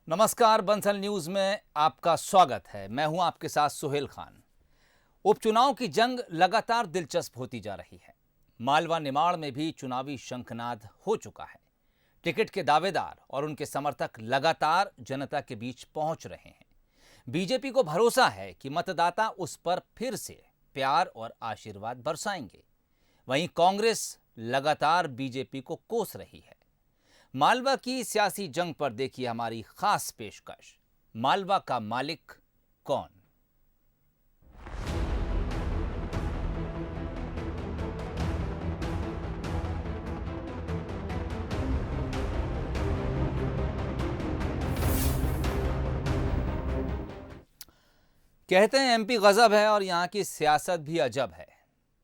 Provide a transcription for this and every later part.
नमस्कार, बंसल न्यूज में आपका स्वागत है। मैं हूं आपके साथ सुहेल खान। उपचुनाव की जंग लगातार दिलचस्प होती जा रही है। मालवा निमाड़ में भी चुनावी शंखनाद हो चुका है। टिकट के दावेदार और उनके समर्थक लगातार जनता के बीच पहुंच रहे हैं। बीजेपी को भरोसा है कि मतदाता उस पर फिर से प्यार और आशीर्वाद बरसाएंगे। वहीं कांग्रेस लगातार बीजेपी को कोस रही है। मालवा की सियासी जंग पर देखिए हमारी खास पेशकश, मालवा का मालिक कौन। कहते हैं एमपी गजब है और यहां की सियासत भी अजब है।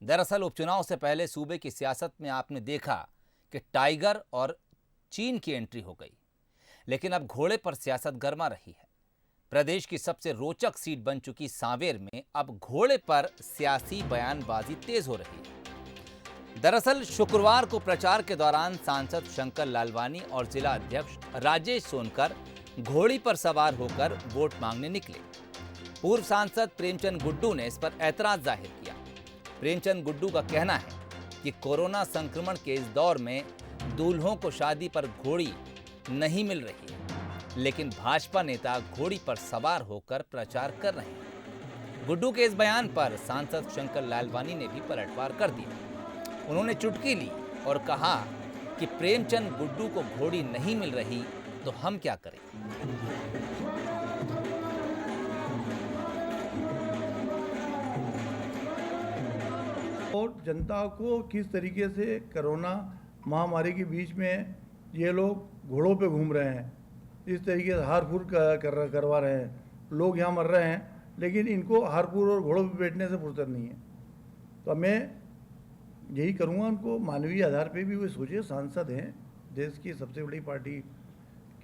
दरअसल उपचुनाव से पहले सूबे की सियासत में आपने देखा कि टाइगर और चीन की एंट्री हो गई, लेकिन अब घोड़े पर सियासत गरमा रही है। प्रदेश की सबसे रोचक सीट बन चुकी सांवेर में अब घोड़े पर सियासी बयानबाजी तेज हो रही है। दरअसल शुक्रवार को प्रचार के दौरान सांसद शंकर लालवानी और जिला अध्यक्ष राजेश सोनकर घोड़ी पर सवार होकर वोट मांगने निकले। पूर्व सांसद प्रेमचंद गुड्डू ने इस पर ऐतराज जाहिर किया। प्रेमचंद गुड्डू का कहना है कि कोरोना संक्रमण के इस दौर में दूल्हों को शादी पर घोड़ी नहीं मिल रही है, लेकिन भाजपा नेता घोड़ी पर सवार होकर प्रचार कर रहे हैं। गुड्डू के इस बयान पर सांसद शंकर लालवानी ने भी पलटवार कर दिया। उन्होंने चुटकी ली और कहा कि प्रेमचंद गुड्डू को घोड़ी नहीं मिल रही तो हम क्या करें। और जनता को किस तरीके से कोरोना महामारी के बीच में ये लोग घोड़ों पे घूम रहे हैं, इस तरीके से हारपुर करवा रहे हैं। लोग यहाँ मर रहे हैं, लेकिन इनको हारपुर और घोड़ों पे बैठने से फुर्सत नहीं है। तो मैं यही करूँगा, उनको मानवीय आधार पे भी वो सोचे। सांसद हैं, देश की सबसे बड़ी पार्टी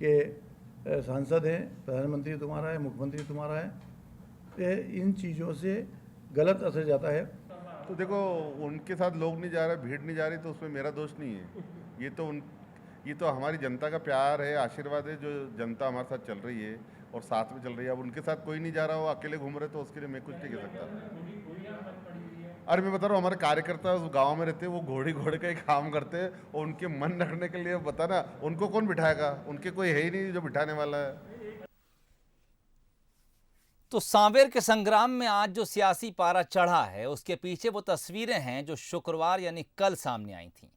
के सांसद हैं, प्रधानमंत्री तुम्हारा है, मुख्यमंत्री तुम्हारा है। इन चीज़ों से गलत असर जाता है। तो देखो, उनके साथ लोग नहीं जा रहे, भीड़ नहीं जा रही, तो उसमें मेरा दोष नहीं है। ये तो हमारी जनता का प्यार है, आशीर्वाद है, जो जनता हमारे साथ चल रही है और साथ में चल रही है। अब उनके साथ कोई नहीं जा रहा हो, अकेले घूम रहे, तो उसके लिए मैं कुछ नहीं कह सकता। अरे मैं बता रहा हूँ, हमारे कार्यकर्ता उस गाँव में रहते हैं, वो घोड़े का ही काम करते हैं, और उनके मन रखने के लिए बता ना, उनको कौन बिठाएगा? उनके कोई है ही नहीं जो बिठाने वाला है। तो सांवेर के संग्राम में आज जो सियासी पारा चढ़ा है, उसके पीछे वो तस्वीरें हैं जो शुक्रवार यानी कल सामने आई थीं,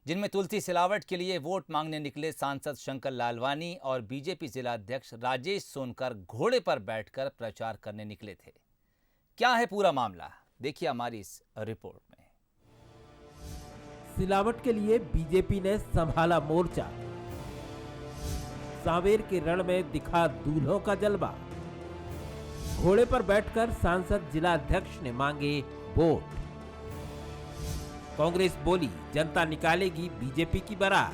जिनमें तुलसी सिलावट के लिए वोट मांगने निकले सांसद शंकर लालवानी और बीजेपी जिला अध्यक्ष राजेश सोनकर घोड़े पर बैठकर प्रचार करने निकले थे। क्या है पूरा मामला, देखिए हमारी इस रिपोर्ट में। सिलावट के लिए बीजेपी ने संभाला मोर्चा। सांवेर के रण में दिखा दूल्हों का जलवा। घोड़े पर बैठकर सांसद जिला अध्यक्ष ने मांगे वोट। कांग्रेस बोली जनता निकालेगी बीजेपी की बारात।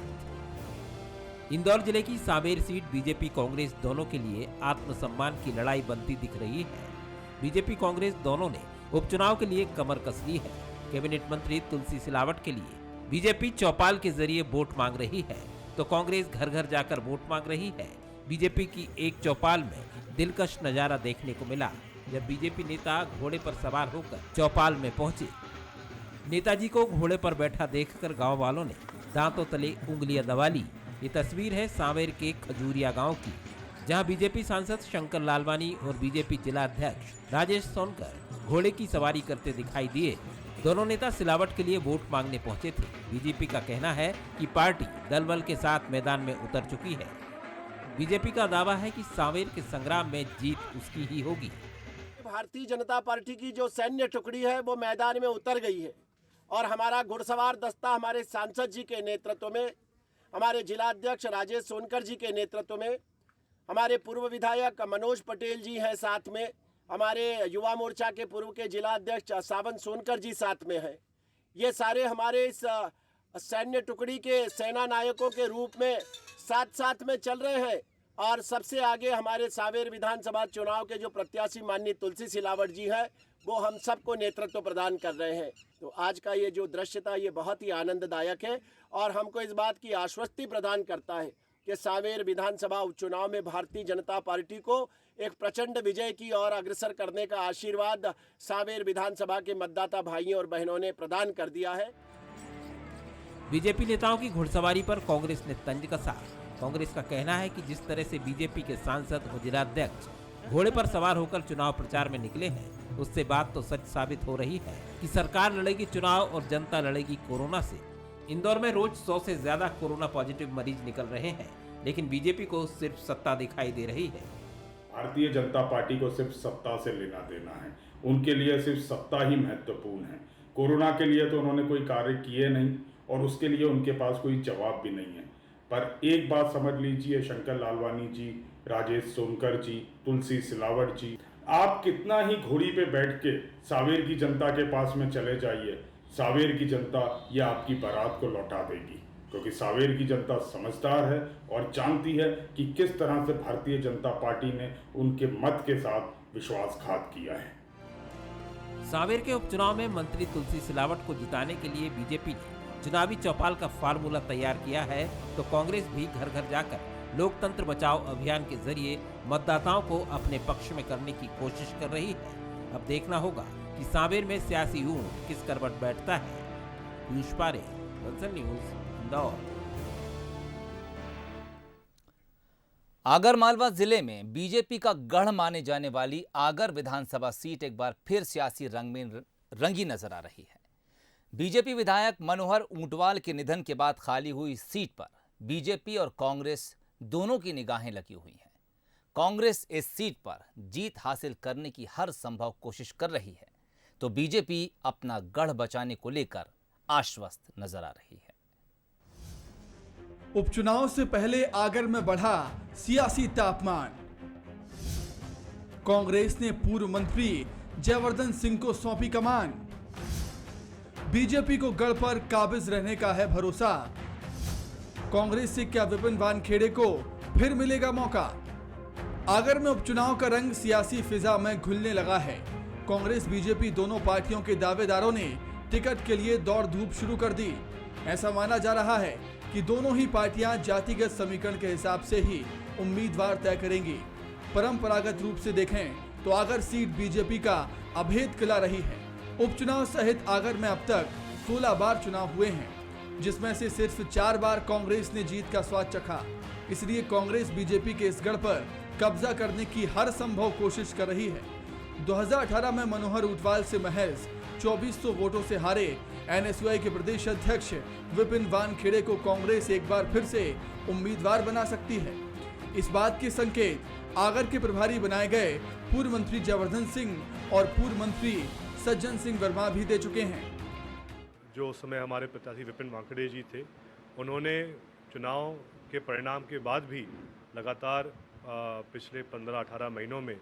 इंदौर जिले की सांवेर सीट बीजेपी कांग्रेस दोनों के लिए आत्मसम्मान की लड़ाई बनती दिख रही है। बीजेपी कांग्रेस दोनों ने उपचुनाव के लिए कमर कस ली है। कैबिनेट मंत्री तुलसी सिलावट के लिए बीजेपी चौपाल के जरिए वोट मांग रही है, तो कांग्रेस घर घर जाकर वोट मांग रही है। बीजेपी की एक चौपाल में दिलकश नजारा देखने को मिला, जब बीजेपी नेता घोड़े पर सवार होकर चौपाल में पहुंचे। नेताजी को घोड़े पर बैठा देखकर गांव वालों ने दांतों तले उंगलियां दबा ली। ये तस्वीर है सांवेर के खजूरिया गांव की, जहां बीजेपी सांसद शंकर लालवानी और बीजेपी जिला अध्यक्ष राजेश सोनकर घोड़े की सवारी करते दिखाई दिए। दोनों नेता सिलावट के लिए वोट मांगने पहुंचे थे। बीजेपी का कहना है कि पार्टी दलबल के साथ मैदान में उतर चुकी है। बीजेपी का दावा है कि सांवेर के संग्राम में जीत उसकी ही होगी। भारतीय जनता पार्टी की जो सैन्य टुकड़ी है वो मैदान में उतर गई है, और हमारा घुड़सवार दस्ता हमारे सांसद जी के नेतृत्व में, हमारे जिला अध्यक्ष राजेश सोनकर जी के नेतृत्व में, हमारे पूर्व विधायक मनोज पटेल जी हैं साथ में, हमारे युवा मोर्चा के पूर्व के जिला अध्यक्ष सावन सोनकर जी साथ में हैं। ये सारे हमारे इस सैन्य टुकड़ी के सेना नायकों के रूप में साथ साथ में चल रहे हैं। और सबसे आगे हमारे सांवेर विधानसभा चुनाव के जो प्रत्याशी माननीय तुलसी सिलावट जी हैं, वो हम सबको नेतृत्व प्रदान कर रहे हैं। तो आज का ये जो दृश्य था, ये बहुत ही आनंददायक है और हमको इस बात की आश्वस्ति प्रदान करता है कि सांवेर विधानसभा उपचुनाव में भारतीय जनता पार्टी को एक प्रचंड विजय की ओर अग्रसर करने का आशीर्वाद सांवेर विधानसभा के मतदाता भाइयों और बहनों ने प्रदान कर दिया है। बीजेपी नेताओं की घुड़सवारी पर कांग्रेस ने तंज कसा। कांग्रेस का कहना है कि जिस तरह से बीजेपी के सांसद और जिलाध्यक्ष घोड़े पर सवार होकर चुनाव प्रचार में निकले हैं, उससे बात तो सच साबित हो रही है कि सरकार लड़ेगी चुनाव और जनता लड़ेगी कोरोना से। इंदौर में रोज 100 से ज्यादा कोरोना पॉजिटिव मरीज निकल रहे हैं, लेकिन बीजेपी को सिर्फ सत्ता दिखाई दे रही है। भारतीय जनता पार्टी को सिर्फ सत्ता से लेना देना है, उनके लिए सिर्फ सत्ता ही महत्वपूर्ण है। कोरोना के लिए तो उन्होंने कोई कार्य किए नहीं और उसके लिए उनके पास कोई जवाब भी नहीं है। पर एक बात समझ लीजिए, शंकर लालवानी जी, राजेश सोनकर जी, तुलसी सिलावट जी, आप कितना ही घोड़ी पे बैठ के सांवेर की जनता के पास में चले जाइए, सांवेर की जनता ये आपकी बारात को लौटा देगी, क्योंकि सांवेर की जनता समझदार है और जानती है कि किस तरह से भारतीय जनता पार्टी ने उनके मत के साथ विश्वासघात किया है। सांवेर के उपचुनाव में मंत्री तुलसी सिलावट को जिताने के लिए बीजेपी ने चुनावी चौपाल का फार्मूला तैयार किया है, तो कांग्रेस भी घर घर जाकर लोकतंत्र बचाओ अभियान के जरिए मतदाताओं को अपने पक्ष में करने की कोशिश कर रही है। अब देखना होगा कि सांवेर में सियासी ऊंट किस करवट बैठता है। पीयूष पारे, बंसल न्यूज, इंदौर। आगरमालवा जिले में बीजेपी का गढ़ माने जाने वाली आगर विधानसभा सीट एक बार फिर सियासी रंग में रंगी नजर आ रही है। बीजेपी विधायक मनोहर ऊंटवाल के निधन के बाद खाली हुई सीट पर बीजेपी और कांग्रेस दोनों की निगाहें लगी हुई हैं। कांग्रेस इस सीट पर जीत हासिल करने की हर संभव कोशिश कर रही है, तो बीजेपी अपना गढ़ बचाने को लेकर आश्वस्त नजर आ रही है। उपचुनाव से पहले आगर में बढ़ा सियासी तापमान। कांग्रेस ने पूर्व मंत्री जयवर्धन सिंह को सौंपी कमान। बीजेपी को गढ़ पर काबिज रहने का है भरोसा। कांग्रेस से क्या विपिन वानखेड़े को फिर मिलेगा मौका? आगर में उपचुनाव का रंग सियासी फिजा में घुलने लगा है। कांग्रेस बीजेपी दोनों पार्टियों के दावेदारों ने टिकट के लिए दौड़ धूप शुरू कर दी। ऐसा माना जा रहा है कि दोनों ही पार्टियां जातिगत समीकरण के हिसाब से ही उम्मीदवार तय करेंगी। परंपरागत रूप से देखें तो आगर सीट बीजेपी का अभेद किला रही है। उपचुनाव सहित आगर में अब तक 16 बार चुनाव हुए हैं, जिसमें से सिर्फ 4 बार कांग्रेस ने जीत का स्वाद चखा। इसलिए कांग्रेस बीजेपी के इस गढ़ पर कब्जा करने की हर संभव कोशिश कर रही है। 2018 में मनोहर ऊंटवाल से महज 2400 वोटों से हारे एनएसयूआई के प्रदेश अध्यक्ष विपिन वानखेड़े को कांग्रेस एक बार फिर से उम्मीदवार बना सकती है। इस बात के संकेत आगर के प्रभारी बनाए गए पूर्व मंत्री जयवर्धन सिंह और पूर्व मंत्री सज्जन सिंह वर्मा भी दे चुके हैं। जो उस समय हमारे प्रत्याशी विपिन वानखेड़े जी थे, उन्होंने चुनाव के परिणाम के बाद भी लगातार पिछले 15-18 महीनों में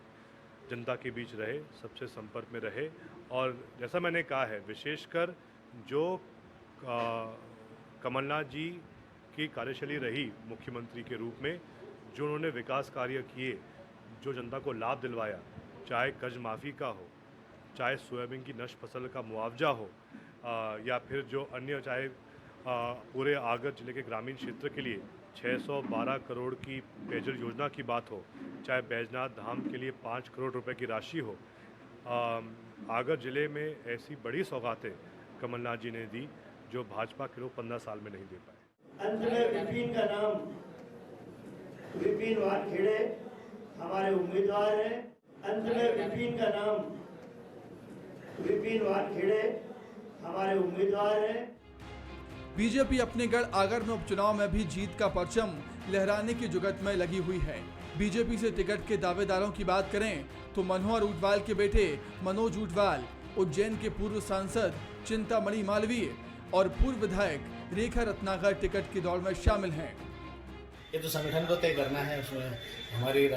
जनता के बीच रहे, सबसे संपर्क में रहे। और जैसा मैंने कहा है, विशेषकर जो कमलनाथ जी की कार्यशैली रही मुख्यमंत्री के रूप में, जो उन्होंने विकास कार्य किए, जो जनता को लाभ दिलवाया, चाहे कर्ज माफ़ी का हो, चाहे सोयाबीन की नष्ट फसल का मुआवजा हो, या फिर जो अन्य, चाहे पूरे आगर जिले के ग्रामीण क्षेत्र के लिए 612 करोड़ की पेयजल योजना की बात हो, चाहे बैजनाथ धाम के लिए 5 करोड़ रुपए की राशि हो, आगर जिले में ऐसी बड़ी सौगातें कमलनाथ जी ने दी जो भाजपा के लोग 15 साल में नहीं दे पाए। अंत में विपिन का नाम, विपिन वानखेड़े हमारे उम्मीदवार हैं। अंत में विपिन का नाम, विपिन वानखेड़े हमारे उम्मीदवार हैं। बीजेपी अपने गढ़ आगर में उपचुनाव में भी जीत का परचम लहराने की जुगत में लगी हुई है। बीजेपी से टिकट के दावेदारों की बात करें तो मनोहर ऊंटवाल के बेटे मनोज ऊंटवाल, उज्जैन के पूर्व सांसद चिंतामणि मालवीय और पूर्व विधायक रेखा रत्नाकर टिकट की दौड़ में शामिल हैं। ये तो संगठन को तय करना है, उसमें हमारी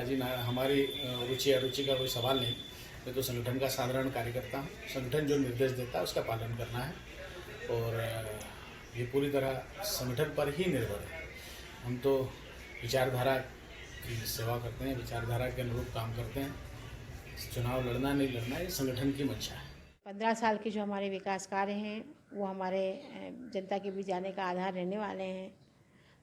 हमारी रुचि अरुचि का कोई सवाल नहीं। मैं तो संगठन का साधारण कार्यकर्ता हूँ। संगठन जो निर्देश देता है उसका पालन करना है और ये पूरी तरह संगठन पर ही निर्भर है। हम तो विचारधारा की सेवा करते हैं, विचारधारा के अनुरूप काम करते हैं। चुनाव लड़ना नहीं लड़ना ये संगठन की मंशा है। 15 साल के जो हमारे विकास कार्य हैं वो हमारे जनता के बीच जाने का आधार रहने वाले हैं।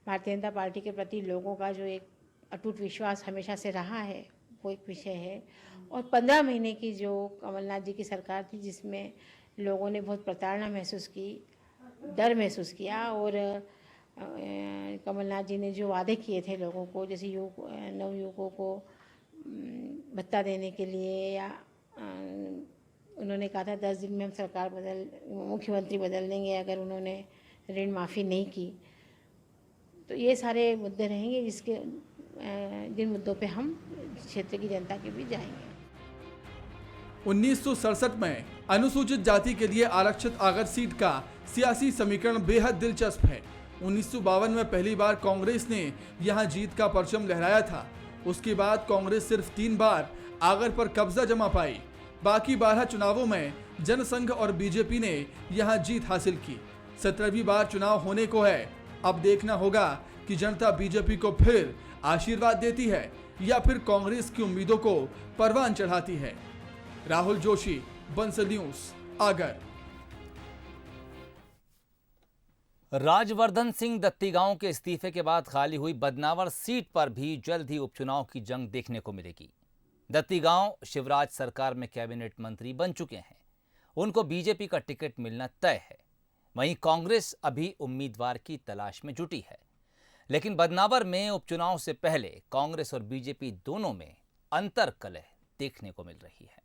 भारतीय जनता पार्टी के प्रति लोगों का जो एक अटूट विश्वास हमेशा से रहा है वो एक विषय है। और 15 महीने की जो कमलनाथ जी की सरकार थी जिसमें लोगों ने बहुत प्रताड़ना महसूस की, डर महसूस किया, और कमलनाथ जी ने जो वादे किए थे लोगों को, जैसे नवयुवकों को भत्ता देने के लिए, या उन्होंने कहा था 10 दिन में हम मुख्यमंत्री बदल देंगे अगर उन्होंने ऋण माफ़ी नहीं की। तो ये सारे मुद्दे रहेंगे जिन मुद्दों पे हम क्षेत्र की जनता के बीच जाएंगे। 1967 में अनुसूचित जाति के लिए आरक्षित आगर सीट का सियासी समीकरण बेहद दिलचस्प है। 1952 में पहली बार कांग्रेस ने यहां जीत का परचम लहराया था। उसके बाद कांग्रेस सिर्फ 3 बार आगर पर कब्जा जमा पाई। बाकी 12 चुनावों में जनसंघ और बीजेपी ने यहां जीत हासिल की। 17वीं बार चुनाव होने को है। अब देखना होगा कि जनता बीजेपी को फिर आशीर्वाद देती है या फिर कांग्रेस की उम्मीदों को परवान चढ़ाती है। राहुल जोशी, बंसल न्यूज, आगर। राजवर्धन सिंह दत्तीगांव के इस्तीफे के बाद खाली हुई बदनावर सीट पर भी जल्द ही उपचुनाव की जंग देखने को मिलेगी। दत्तीगांव शिवराज सरकार में कैबिनेट मंत्री बन चुके हैं। उनको बीजेपी का टिकट मिलना तय है। वहीं कांग्रेस अभी उम्मीदवार की तलाश में जुटी है। लेकिन बदनावर में उपचुनाव से पहले कांग्रेस और बीजेपी दोनों में अंतर्कलह देखने को मिल रही है।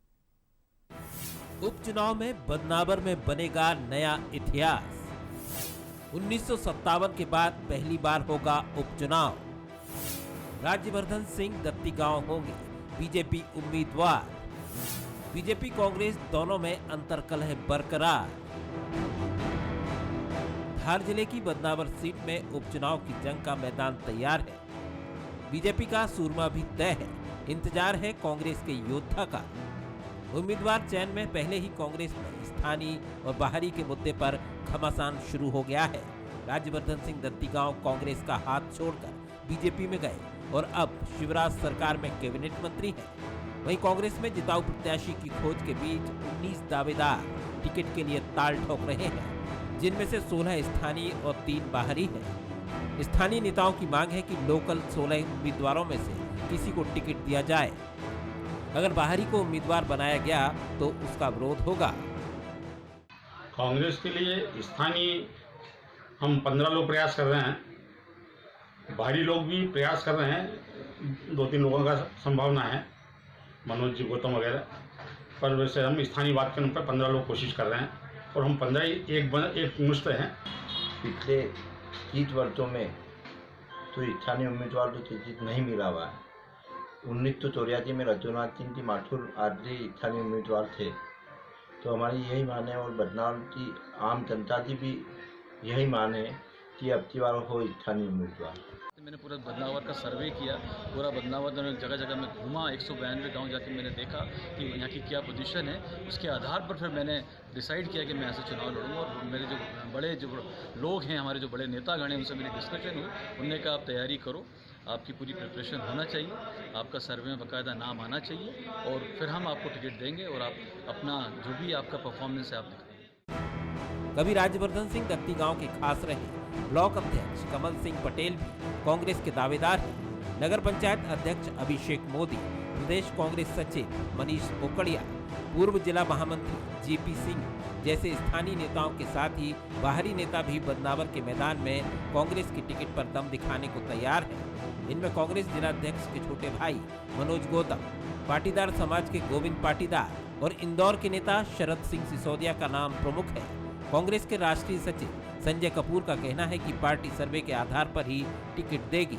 उपचुनाव में बदनावर में बनेगा नया इतिहास। 1957 के बाद पहली बार होगा उपचुनाव। राज्यवर्धन सिंह दत्तीगांव होंगे बीजेपी उम्मीदवार। बीजेपी कांग्रेस दोनों में अंतर्कलह बरकरार। धार जिले की बदनावर सीट में उपचुनाव की जंग का मैदान तैयार है। बीजेपी का सूरमा भी तय है। इंतजार है कांग्रेस के योद्धा का। उम्मीदवार चयन में पहले ही कांग्रेस में स्थानीय और बाहरी के मुद्दे पर घमासान शुरू हो गया है। राज्यवर्धन सिंह दत्तीगांव कांग्रेस का हाथ छोड़कर बीजेपी में गए और अब शिवराज सरकार में कैबिनेट मंत्री हैं। वहीं कांग्रेस में जिताऊ प्रत्याशी की खोज के बीच 19 दावेदार टिकट के लिए ताल ठोक रहे हैं, जिनमें से 16 स्थानीय और 3 बाहरी हैं। स्थानीय नेताओं की मांग है कि लोकल 16 उम्मीदवारों में से किसी को टिकट दिया जाए। अगर बाहरी को उम्मीदवार बनाया गया तो उसका विरोध होगा। कांग्रेस के लिए स्थानीय हम 15 लोग प्रयास कर रहे हैं। बाहरी लोग भी प्रयास कर रहे हैं। 2-3 लोगों का संभावना है, मनोज जी, गौतम वगैरह। पर वैसे हम स्थानीय बात करने पर 15 लोग कोशिश कर रहे हैं और हम 15 एक मुश्त हैं। पिछले 30 वर्षों में तो स्थानीय उम्मीदवार तो टिकट नहीं मिला हुआ है। 1984 में रघुनाथ सिंह की माथुर आदि स्थानीय उम्मीदवार थे। तो हमारी यही मान है और बदनावर की आम जनता की भी यही मान है कि अब की बार हो स्थानीय उम्मीदवार। मैंने पूरा बदनावर का सर्वे किया। पूरा बदनावर जगह जगह में घूमा। 192 गांव जाके मैंने देखा कि यहाँ की क्या पोजीशन है। उसके आधार पर फिर मैंने डिसाइड किया कि मैं ऐसे चुनाव लड़ूंगा। और मेरे जो बड़े लोग हैं, हमारे जो बड़े नेतागण हैं, उनसे मेरी डिस्कशन हुई। उन्होंने कहा आप तैयारी करो, आपकी पूरी प्रिपरेशन होना चाहिए, आपका सर्वे में बाकायदा नाम आना चाहिए और फिर हम आपको टिकट देंगे और आप अपना जो भी आपका परफॉर्मेंस है आप दिखाएं। कभी राज्यवर्धन सिंह दत्तीगांव के खास रहे ब्लॉक अध्यक्ष कमल सिंह पटेल भी कांग्रेस के दावेदार हैं। नगर पंचायत अध्यक्ष अभिषेक मोदी, प्रदेश कांग्रेस सचिव मनीष पोकड़िया, पूर्व जिला महामंत्री जीपी सिंह जैसे स्थानीय नेताओं के साथ ही बाहरी नेता भी बदनावर के मैदान में कांग्रेस की टिकट पर दम दिखाने को तैयार है। इनमें कांग्रेस जिलाध्यक्ष के छोटे भाई मनोज गौतम, पाटीदार समाज के गोविंद पाटीदार और इंदौर के नेता शरद सिंह सिसोदिया का नाम प्रमुख है। कांग्रेस के राष्ट्रीय सचिव संजय कपूर का कहना है कि पार्टी सर्वे के आधार पर ही टिकट देगी।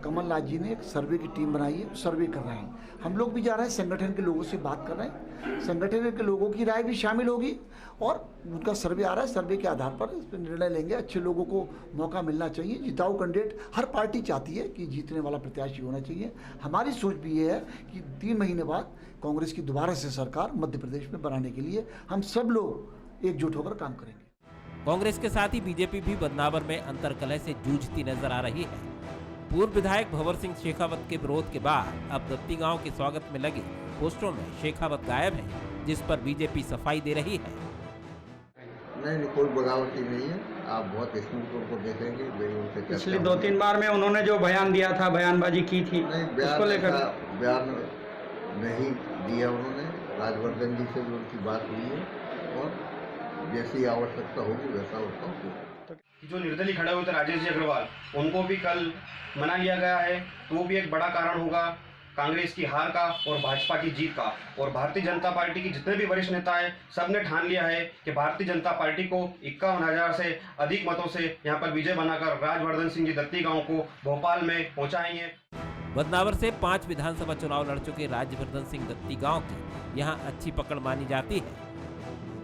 कमलनाथ जी ने एक सर्वे की टीम बनाई है, सर्वे कर रहे हैं। हम लोग भी जा रहे हैं, संगठन के लोगों से बात कर रहे हैं। संगठन के लोगों की राय भी शामिल होगी और उनका सर्वे आ रहा है। सर्वे के आधार पर इस पर निर्णय लेंगे। अच्छे लोगों को मौका मिलना चाहिए। जिताऊ कैंडिडेट हर पार्टी चाहती है कि जीतने वाला प्रत्याशी होना चाहिए। हमारी सोच भी ये है कि 3 महीने बाद कांग्रेस की दोबारा से सरकार मध्य प्रदेश में बनाने के लिए हम सब लोग एकजुट होकर काम करेंगे। कांग्रेस के साथ ही बीजेपी भी बदनावर में अंतर्कलह से जूझती नजर आ रही है। पूर्व विधायक भंवर सिंह शेखावत के विरोध के बाद अब दत्तीगांव के स्वागत में लगे पोस्टरों में शेखावत गायब है, जिस पर बीजेपी सफाई दे रही है। नहीं, कोई बगावती नहीं है। आप बहुत स्मूथ को देखेंगे। पिछली 2-3 बार में उन्होंने जो बयान दिया था, बयानबाजी की थी, उसको लेकर बयान नहीं दिया उन्होंने। राजवर्धन जी से भी उनकी बात हुई है और जैसी आवश्यकता होगी वैसा उसका होगा। जो निर्दलीय खड़े हुए थे राजेश जी अग्रवाल, उनको भी कल मना लिया गया है, तो वो भी एक बड़ा कारण होगा कांग्रेस की हार का और भाजपा की जीत का। और भारतीय जनता पार्टी की जितने भी वरिष्ठ नेता हैं, सब ने ठान लिया है कि भारतीय जनता पार्टी को 51,000 से अधिक मतों से यहाँ पर विजय बनाकर राजवर्धन सिंह जी दत्ती गांव को भोपाल में पहुंचाएंगे। बदनावर से 5 विधानसभा चुनाव लड़ चुके राजवर्धन सिंह दत्ती गांव की यहाँ अच्छी पकड़ मानी जाती है।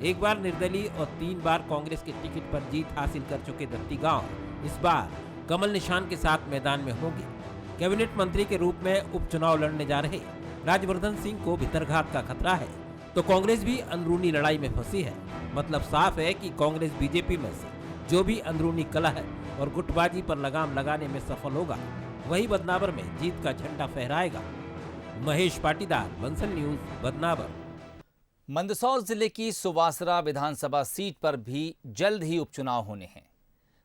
एक बार निर्दलीय और 3 बार कांग्रेस के टिकट पर जीत हासिल कर चुके दत्ती गांव इस बार कमल निशान के साथ मैदान में होंगे। कैबिनेट मंत्री के रूप में उपचुनाव लड़ने जा रहे राजवर्धन सिंह को भीतरघात का खतरा है, तो कांग्रेस भी अंदरूनी लड़ाई में फंसी है। मतलब साफ है कि कांग्रेस बीजेपी में से जो भी अंदरूनी कलह और गुटबाजी पर लगाम लगाने में सफल होगा, वही बदनावर में जीत का झंडा फहराएगा। महेश पाटीदार, बंसल न्यूज, बदनावर। मंदसौर जिले की सुवासरा विधानसभा सीट पर भी जल्द ही उपचुनाव होने हैं।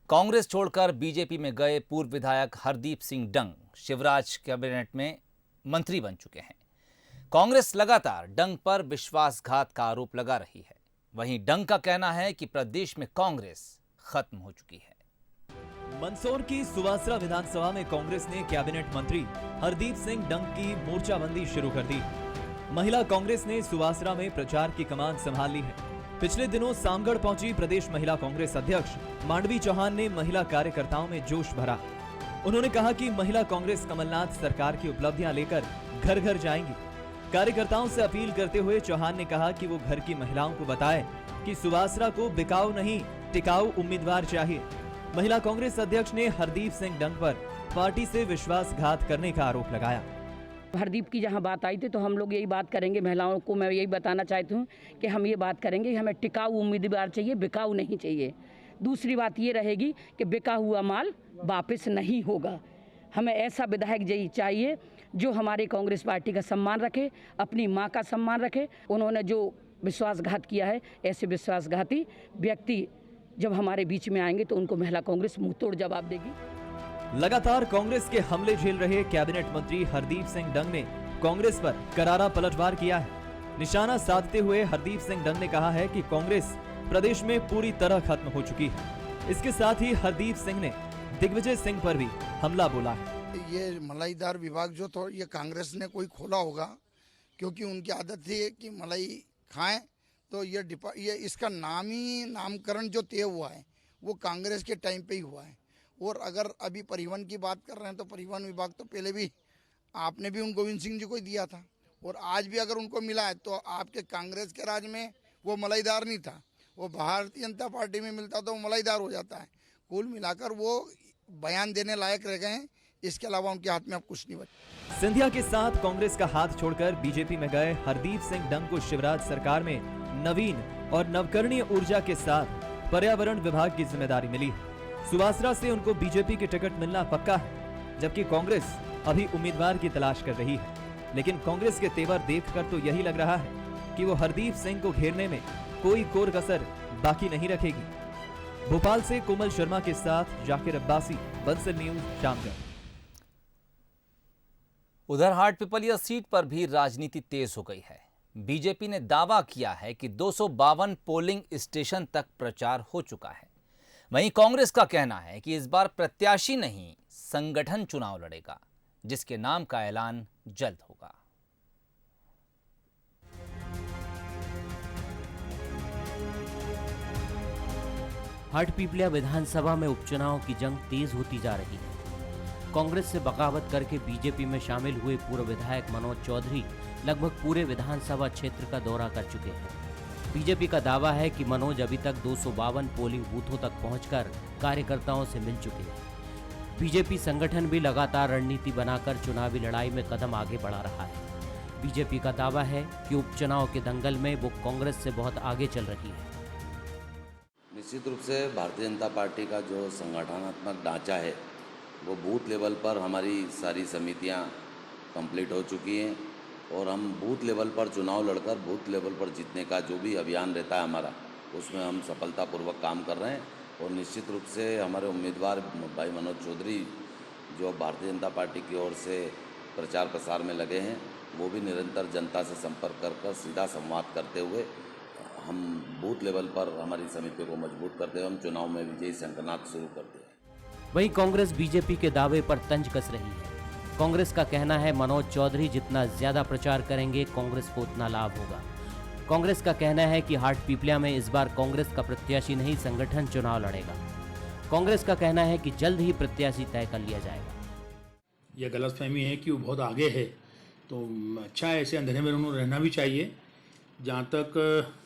कांग्रेस छोड़कर बीजेपी में गए पूर्व विधायक हरदीप सिंह डंग शिवराज कैबिनेट में मंत्री बन चुके हैं। कांग्रेस लगातार डंग पर विश्वासघात का आरोप लगा रही है। वहीं डंग का कहना है कि प्रदेश में कांग्रेस खत्म हो चुकी है। मंदसौर की सुवासरा विधानसभा में कांग्रेस ने कैबिनेट मंत्री हरदीप सिंह डंग की मोर्चाबंदी शुरू कर दी। महिला कांग्रेस ने सुवासरा में प्रचार की कमान संभाल ली है। पिछले दिनों सामगढ़ पहुंची प्रदेश महिला कांग्रेस अध्यक्ष मांडवी चौहान ने महिला कार्यकर्ताओं में जोश भरा। उन्होंने कहा कि महिला कांग्रेस कमलनाथ सरकार की उपलब्धियां लेकर घर घर जाएंगी। कार्यकर्ताओं से अपील करते हुए चौहान ने कहा कि वो घर की महिलाओं को बताएं कि सुवासरा को बिकाऊ नहीं टिकाऊ उम्मीदवार चाहिए। महिला कांग्रेस अध्यक्ष ने हरदीप सिंह डंग पर पार्टी से विश्वासघात करने का आरोप लगाया। हरदीप की जहां बात आई थी तो हम लोग यही बात करेंगे, महिलाओं को मैं यही बताना चाहती हूं कि हम ये बात करेंगे कि हमें टिकाऊ उम्मीदवार चाहिए, बिकाऊ नहीं चाहिए। दूसरी बात ये रहेगी कि बिका हुआ माल वापस नहीं होगा। हमें ऐसा विधायक चाहिए जो हमारे कांग्रेस पार्टी का सम्मान रखे, अपनी मां का सम्मान रखे। उन्होंने जो विश्वासघात किया है, ऐसे विश्वासघाती व्यक्ति जब हमारे बीच में आएंगे तो उनको महिला कांग्रेस मुंह तोड़ जवाब देगी। लगातार कांग्रेस के हमले झेल रहे कैबिनेट मंत्री हरदीप सिंह डंग ने कांग्रेस पर करारा पलटवार किया है। निशाना साधते हुए हरदीप सिंह डंग ने कहा है कि कांग्रेस प्रदेश में पूरी तरह खत्म हो चुकी है। इसके साथ ही हरदीप सिंह ने दिग्विजय सिंह पर भी हमला बोला है। ये मलाईदार विभाग जो तो ये कांग्रेस ने कोई खोला होगा, क्योंकि उनकी आदत थी कि मलाई खाएं, तो ये इसका नामकरण जो तय हुआ है वो कांग्रेस के टाइम पे ही हुआ है। और अगर अभी परिवहन की बात कर रहे हैं तो परिवहन विभाग तो पहले भी आपने भी उन गोविंद सिंह जी को ही दिया था, और आज भी अगर उनको मिला है तो आपके कांग्रेस के राज में वो मलाईदार नहीं था, वो भारतीय जनता पार्टी में मिलता तो वो मलाईदार हो जाता है। कुल मिलाकर वो बयान देने लायक रह गए हैं, इसके अलावा उनके हाथ में अब कुछ नहीं बचा। सिंधिया के साथ कांग्रेस का हाथ छोड़कर बीजेपी में गए हरदीप सिंह डंग को शिवराज सरकार में नवीन और नवकरणीय ऊर्जा के साथ पर्यावरण विभाग की जिम्मेदारी मिली। सुवासरा से उनको बीजेपी की टिकट मिलना पक्का है, जबकि कांग्रेस अभी उम्मीदवार की तलाश कर रही है। लेकिन कांग्रेस के तेवर देखकर तो यही लग रहा है कि वो हरदीप सिंह को घेरने में कोई कोर कसर बाकी नहीं रखेगी। भोपाल से कोमल शर्मा के साथ जाकिर अब्बासी, बंसल न्यूज, शामगढ़। उधर हाटपिपलिया सीट पर भी राजनीति तेज हो गई है। बीजेपी ने दावा किया है कि 252 पोलिंग स्टेशन तक प्रचार हो चुका है। वहीं कांग्रेस का कहना है कि इस बार प्रत्याशी नहीं संगठन चुनाव लड़ेगा, जिसके नाम का ऐलान जल्द होगा। हाटपिपलिया विधानसभा में उपचुनाव की जंग तेज होती जा रही है। कांग्रेस से बगावत करके बीजेपी में शामिल हुए पूर्व विधायक मनोज चौधरी लगभग पूरे विधानसभा क्षेत्र का दौरा कर चुके हैं। बीजेपी का दावा है कि मनोज अभी तक 252 पोलिंग बूथों तक पहुंचकर कार्यकर्ताओं से मिल चुके हैं। बीजेपी संगठन भी लगातार रणनीति बनाकर चुनावी लड़ाई में कदम आगे बढ़ा रहा है। बीजेपी का दावा है कि उपचुनाव के दंगल में वो कांग्रेस से बहुत आगे चल रही है। निश्चित रूप से भारतीय जनता पार्टी का जो संगठनात्मक ढांचा है वो बूथ लेवल पर हमारी सारी समितियां कंप्लीट हो चुकी हैं और हम बूथ लेवल पर चुनाव लड़कर बूथ लेवल पर जीतने का जो भी अभियान रहता है हमारा, उसमें हम सफलतापूर्वक काम कर रहे हैं और निश्चित रूप से हमारे उम्मीदवार भाई मनोज चौधरी जो भारतीय जनता पार्टी की ओर से प्रचार प्रसार में लगे हैं, वो भी निरंतर जनता से संपर्क कर सीधा संवाद करते हुए हम बूथ लेवल पर हमारी समिति को मजबूत करते हुए हम चुनाव में विजयी शंखनाद शुरू करते हैं। वहीं कांग्रेस बीजेपी के दावे पर तंज कस रही है। कांग्रेस का कहना है मनोज चौधरी जितना ज्यादा प्रचार करेंगे कांग्रेस को उतना लाभ होगा। कांग्रेस का कहना है कि हाटपीपल्या में इस बार कांग्रेस का प्रत्याशी नहीं संगठन चुनाव लड़ेगा। कांग्रेस का कहना है कि जल्द ही प्रत्याशी तय कर लिया जाएगा। यह गलतफहमी है कि वो बहुत आगे है, तो अच्छा है, ऐसे अंधेरे में उन्होंने रहना भी चाहिए। जहाँ तक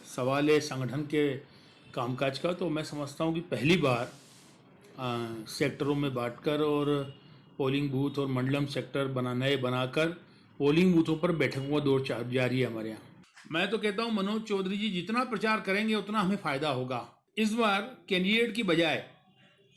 सवाल है संगठन के कामकाज का, तो मैं समझता हूँ कि पहली बार सेक्टरों में बांटकर और पोलिंग बूथ और मंडलम सेक्टर बनाकर पोलिंग बूथों पर बैठकों का दौर जारी है हमारे यहाँ। मैं तो कहता हूँ मनोज चौधरी जी जितना प्रचार करेंगे उतना हमें फायदा होगा। इस बार कैंडिडेट की बजाय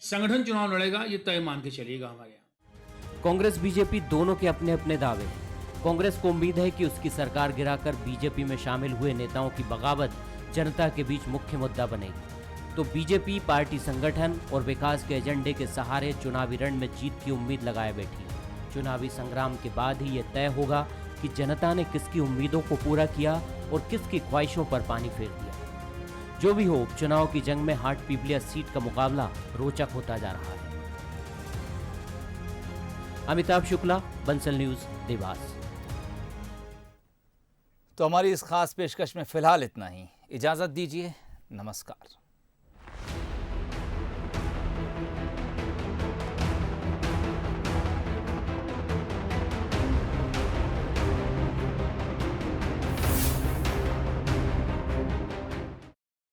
संगठन चुनाव लड़ेगा, ये तय मान के चलिएगा हमारे यहाँ। कांग्रेस बीजेपी दोनों के अपने अपने दावे हैं। कांग्रेस को उम्मीद है कि उसकी सरकार गिराकर बीजेपी में शामिल हुए नेताओं की बगावत जनता के बीच मुख्य मुद्दा बनेगी, तो बीजेपी पार्टी संगठन और विकास के एजेंडे के सहारे चुनावी रण में जीत की उम्मीद लगाए बैठी है। चुनावी संग्राम के बाद ही यह तय होगा कि जनता ने किसकी उम्मीदों को पूरा किया और किसकी ख्वाहिशों पर पानी फेर दिया। जो भी हो, उपचुनाव की जंग में हाटपीपल्या सीट का मुकाबला रोचक होता जा रहा है। अमिताभ शुक्ला, बंसल न्यूज, देवास। तो हमारी इस खास पेशकश में फिलहाल इतना ही। इजाजत दीजिए, नमस्कार।